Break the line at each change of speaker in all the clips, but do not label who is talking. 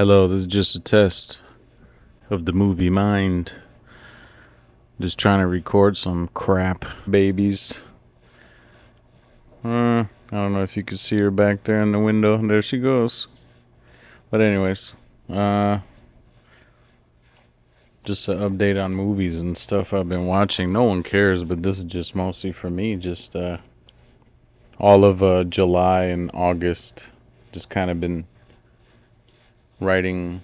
Hello, this is just a test of the movie mind. Just trying to record some crap babies. I don't know if you can see her back there in the window. There she goes. But anyways, uh, just an update on movies and stuff I've been watching. No one cares, but this is just mostly for me. Just all of July and August, just kind of been writing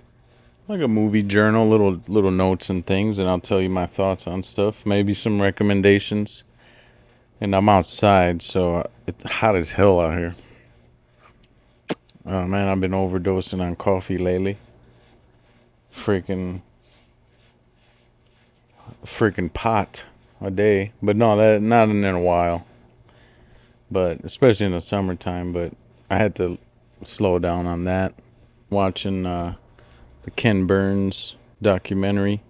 like a movie journal, little notes and things, and I'll tell you my thoughts on stuff. Maybe some recommendations. And I'm outside, so it's hot as hell out here. Oh man, I've been overdosing on coffee lately. Freaking, freaking pot a day. But no, that not in a while. But especially in the summertime. But I had to slow down on that. Watching the Ken Burns documentary,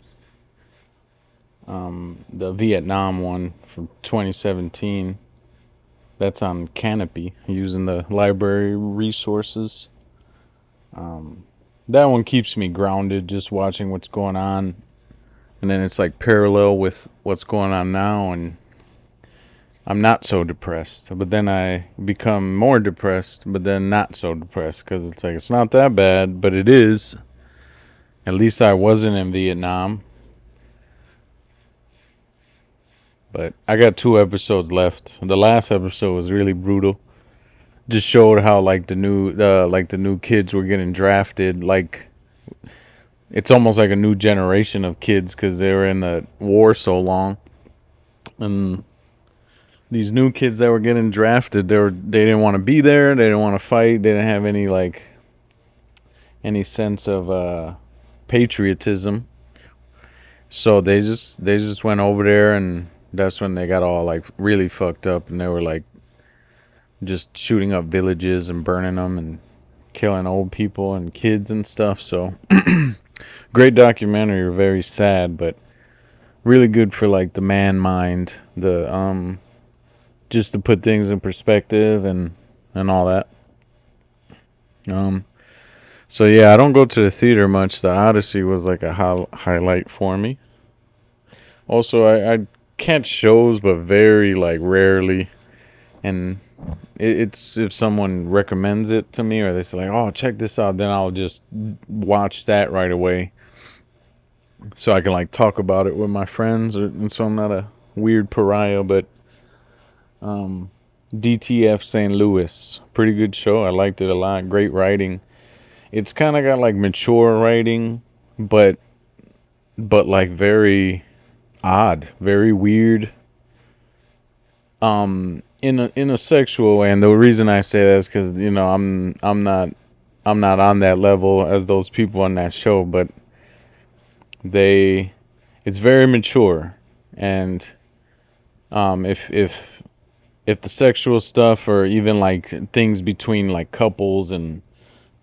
the Vietnam one from 2017. That's on Canopy, using the library resources. That one keeps me grounded, just watching what's going on. And then it's like parallel with what's going on now, and I'm not so depressed. But then I become more depressed, but then not so depressed, because it's like, it's not that bad, but it is. At least I wasn't in Vietnam. But I got 2 episodes left. The last episode was really brutal. Just showed how like the new kids were getting drafted. Like, it's almost like a new generation of kids because they were in the war so long, and these new kids that were getting drafted, they didn't want to be there. They didn't want to fight. They didn't have any sense of patriotism. So they just went over there, and that's when they got all like really fucked up, and they were like just shooting up villages and burning them and killing old people and kids and stuff. So great documentary, very sad, but really good for like the man mind, the just to put things in perspective and all that. Um so yeah, I don't go to the theater much. The Odyssey was like a highlight for me. Also, I catch shows, but very like rarely, and it's if someone recommends it to me or they say like, "Oh, check this out," then I'll just watch that right away, so I can like talk about it with my friends, and so I'm not a weird pariah. But DTF St. Louis, pretty good show. I liked it a lot. Great writing. It's kind of got like mature writing, but like very odd, very weird. In a sexual way, and the reason I say that is because I'm not on that level as those people on that show, but they it's very mature, and if the sexual stuff or even like things between like couples and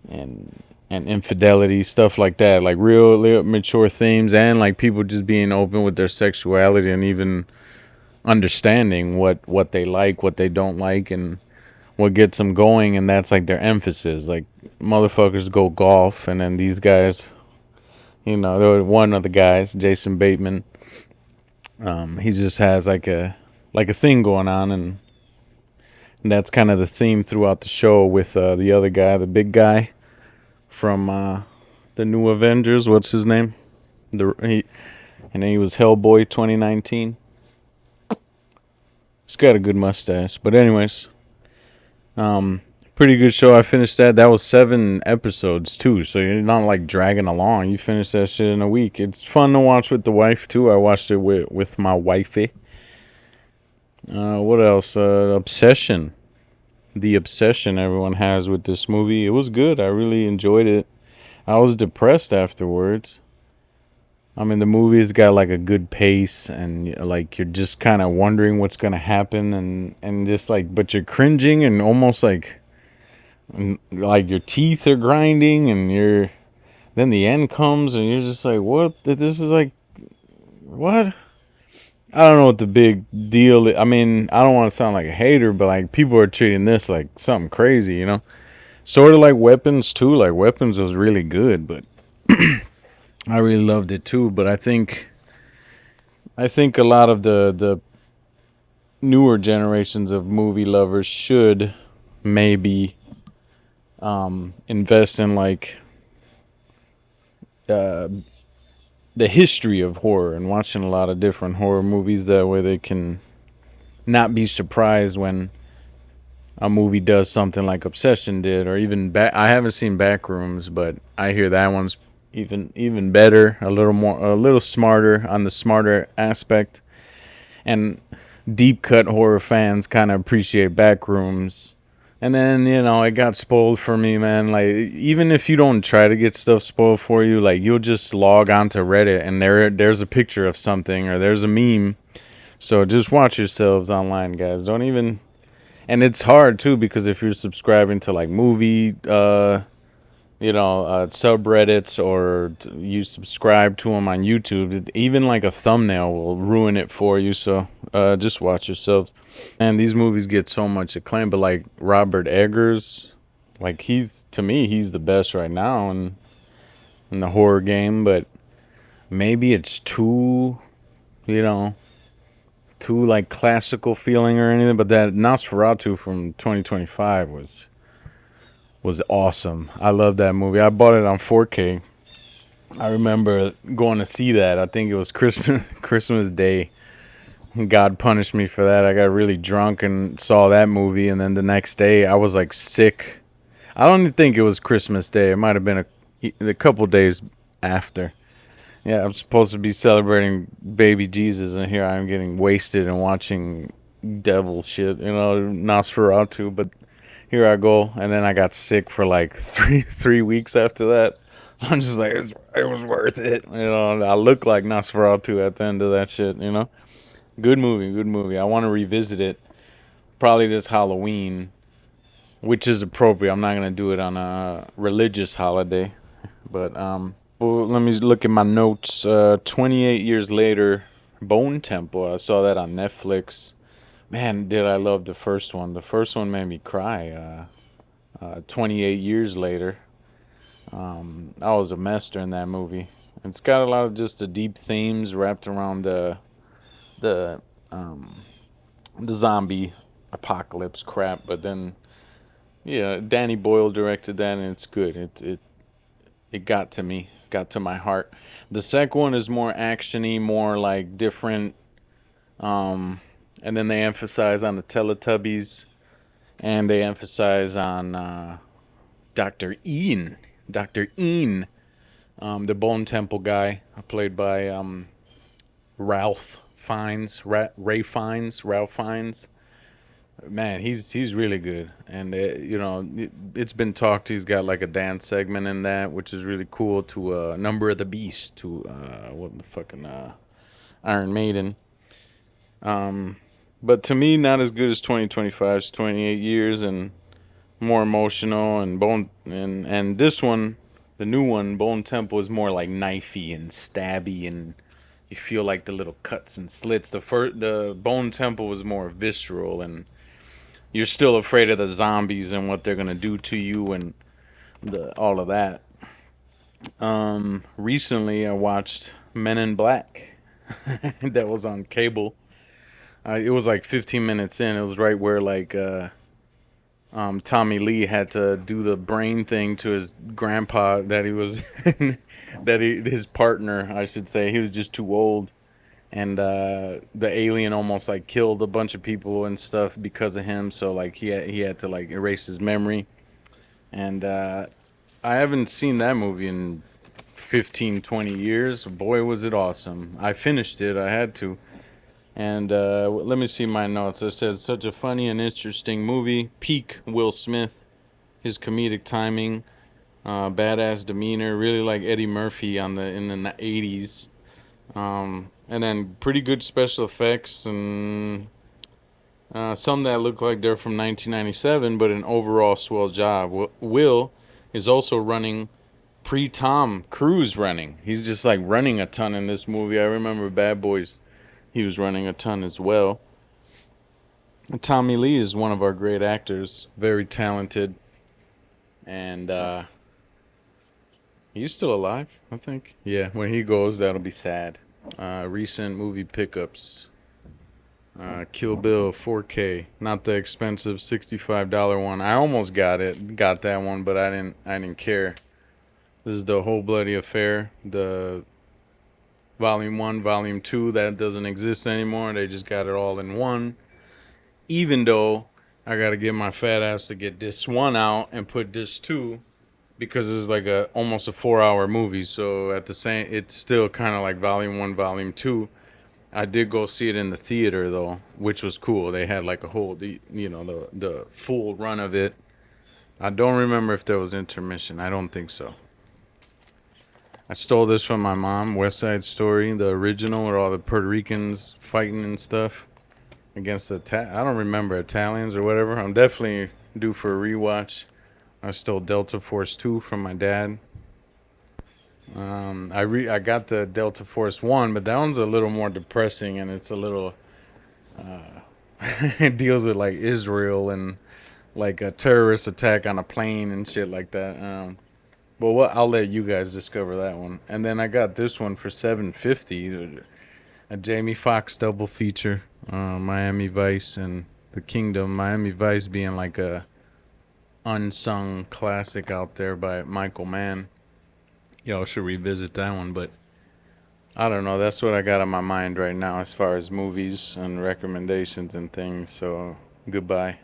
and infidelity stuff like that, like real mature themes, and like people just being open with their sexuality and even understanding what they like, what they don't like, and what gets them going, and that's like their emphasis. Like, motherfuckers go golf, and then these guys, one of the guys, Jason Bateman, he just has like a thing going on, and that's kind of the theme throughout the show with the other guy, the big guy from the new Avengers. What's his name? And then he was Hellboy 2019. He's got a good mustache. But anyways, pretty good show. I finished that. That was 7 episodes too, so you're not like dragging along. You finished that shit in a week. It's fun to watch with the wife too. I watched it with my wifey. What else? Obsession. The obsession everyone has with this movie. It was good. I really enjoyed it. I was depressed afterwards. I mean, the movie's got like a good pace, and like you're just kind of wondering what's gonna happen, and just like, but you're cringing and almost like your teeth are grinding, and then the end comes, and you're just like, what? This is like, what? I don't know what the big deal is. I mean, I don't want to sound like a hater, but like people are treating this like something crazy, Sort of like Weapons too. Like Weapons was really good, but I really loved it too. But I think a lot of the newer generations of movie lovers should maybe invest in like uh, the history of horror and watching a lot of different horror movies. That way they can not be surprised when a movie does something like Obsession did, or even I haven't seen Backrooms, but I hear that one's even better, a little smarter on the smarter aspect. And deep cut horror fans kind of appreciate Backrooms. And then, it got spoiled for me, man. Like, even if you don't try to get stuff spoiled for you, like, you'll just log onto Reddit and there's a picture of something or there's a meme. So just watch yourselves online, guys. Don't even. And it's hard, too, because if you're subscribing to, like, movie, subreddits, or you subscribe to them on YouTube, even like a thumbnail will ruin it for you. So just watch yourselves. And these movies get so much acclaim, but like Robert Eggers, like to me he's the best right now in the horror game. But maybe it's you know too like classical feeling or anything. But that Nosferatu from 2025 was awesome. I love that movie. I bought it on 4K. I remember going to see that. I think it was Christmas Day. God punished me for that. I got really drunk and saw that movie, and then the next day I was like sick. I don't even think it was Christmas Day. It might have been a couple days after. Yeah, I'm supposed to be celebrating baby Jesus, and here I am getting wasted and watching devil shit, Nosferatu. But here I go, and then I got sick for like three weeks after that. I'm just like, it was worth it. I look like Nosferatu at the end of that shit. Good movie, good movie. I want to revisit it probably this Halloween, which is appropriate. I'm not gonna do it on a religious holiday, but well, let me look at my notes. 28 years later, Bone Temple. I saw that on Netflix. Man, did I love the first one? The first one made me cry. 28 years later, I was a mess during that movie. It's got a lot of just the deep themes wrapped around the the zombie apocalypse crap. But then, yeah, Danny Boyle directed that, and it's good. It got to me, got to my heart. The second one is more actiony, more like different. And then they emphasize on the Teletubbies, and they emphasize on Dr. Ian, Dr. Ian, the Bone Temple guy, played by Ralph Fiennes, Ray Fiennes, Ralph Fiennes. Man, he's really good, and it's been talked. He's got like a dance segment in that, which is really cool. To Number of the Beast, to what the fucking Iron Maiden. But to me, not as good as 2025's 28 years, and more emotional. And this one, the new one, Bone Temple, is more like knifey and stabby, and you feel like the little cuts and slits. The Bone Temple was more visceral, and you're still afraid of the zombies and what they're gonna do to you, and all of that. Recently I watched Men in Black. That was on cable. It was like 15 minutes in. It was right where like Tommy Lee had to do the brain thing to his grandpa that he was his partner, I should say. He was just too old, and the alien almost like killed a bunch of people and stuff because of him. So like he had to like erase his memory, and I haven't seen that movie in 15, 20 years. Boy, was it awesome. I finished it. I had to. And let me see my notes. It says such a funny and interesting movie. Peak Will Smith, his comedic timing, badass demeanor, really like Eddie Murphy in the 80s. And then pretty good special effects, and some that look like they're from 1997, but an overall swell job. Will is also running pre-Tom Cruise running. He's just like running a ton in this movie. I remember Bad Boys. He was running a ton as well. Tommy Lee is one of our great actors, very talented. and he's still alive, I think. Yeah, when he goes, that'll be sad. Recent movie pickups. Kill Bill 4K, not the expensive $65 one. I almost got that one, but I didn't care. This is the Whole Bloody Affair, the Volume 1, Volume 2, that doesn't exist anymore. They just got it all in one. Even though I gotta get my fat ass to get this one out and put this two, because it's like a almost a 4 hour movie. So at the same, it's still kind of like Volume 1, Volume 2. I did go see it in the theater though, which was cool. They had like a whole, the full run of it. I don't remember if there was intermission. I don't think so. I stole this from my mom. West Side Story, the original, where all the Puerto Ricans fighting and stuff against the I don't remember Italians or whatever. I'm definitely due for a rewatch. I stole Delta Force 2 from my dad. I got the Delta Force 1, but that one's a little more depressing, and it's a little it deals with like Israel and like a terrorist attack on a plane and shit like that. But what, I'll let you guys discover that one. And then I got this one for 750, a Jamie Foxx double feature, Miami Vice and The Kingdom. Miami Vice being like a unsung classic out there by Michael Mann. Y'all should revisit that one, but I don't know. That's what I got on my mind right now as far as movies and recommendations and things. So goodbye.